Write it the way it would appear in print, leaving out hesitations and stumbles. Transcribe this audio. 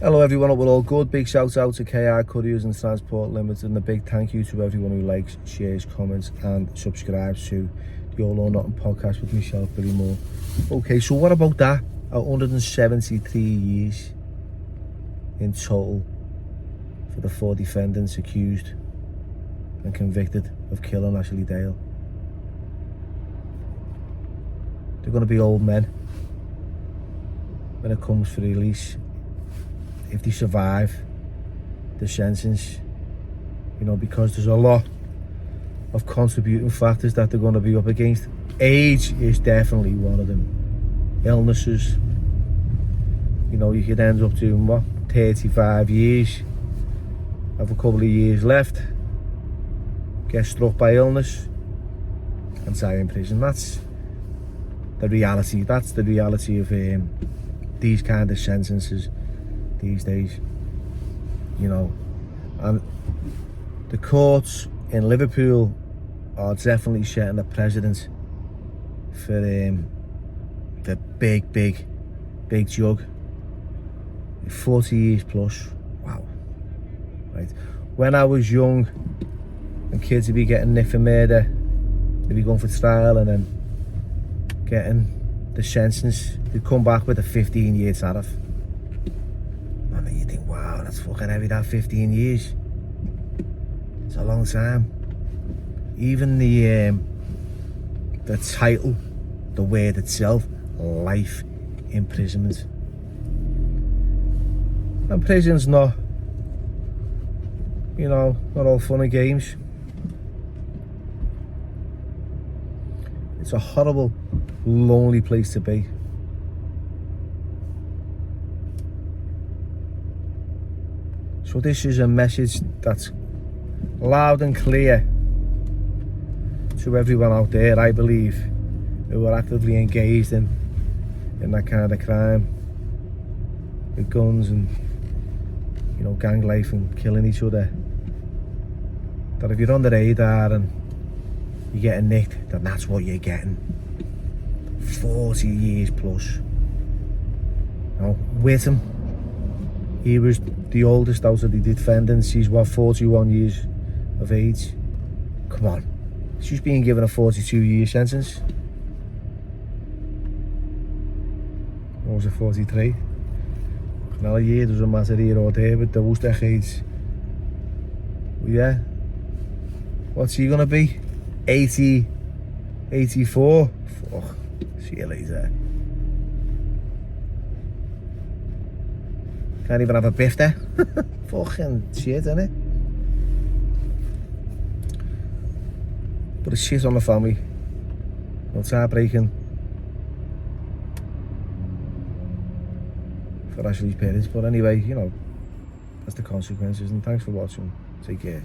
Hello everyone, hope we're all good. Big shout out to KR Couriers and Transport Limited, and a big thank you to everyone who likes, shares, comments and subscribes to the All or Nothing podcast with myself, Billy Moore. Okay, so what about that? 173 years in total for the 4 defendants accused and convicted of killing Ashley Dale. They're going to be old men when it comes for release, if they survive the sentence, you know, because there's a lot of contributing factors that they're going to be up against. Age is definitely one of them. Illnesses, you know, you could end up doing what, 35 years, have a couple of years left, get struck by illness and die in prison. That's the reality. That's the reality of these kind of sentences these days, you know. And the courts in Liverpool are definitely setting a precedent for the big jug. 40 years plus. Wow. Right. When I was young and kids would be getting nicked for murder, they'd be going for trial and then getting the sentence, they'd come back with a 15-year tariff. And then you think, wow, that's fucking heavy, that 15 years. It's a long time. Even the title, the word itself, life imprisonment. And prison's not, you know, not all fun and games. It's a horrible, lonely place to be. So this is a message that's loud and clear to everyone out there, I believe, who are actively engaged in that kind of crime, with guns and, you know, gang life and killing each other. That if you're on the radar and you're getting nicked, then that's what you're getting. 40 years plus. You know, Whittam, he was the oldest out of the defendants. He's what, 41 years of age. Come on, she's being given a 42-year sentence. What was it, 43? Another year doesn't matter here or there, but those decades. Well, yeah. What's he gonna be? 80, 84? Fuck. See you later. Can't even have a biff there. Fucking shit, innit? But it's shit on the family. Well, it's heartbreaking for Ashley's parents. But anyway, you know, that's the consequences. And thanks for watching. Take care.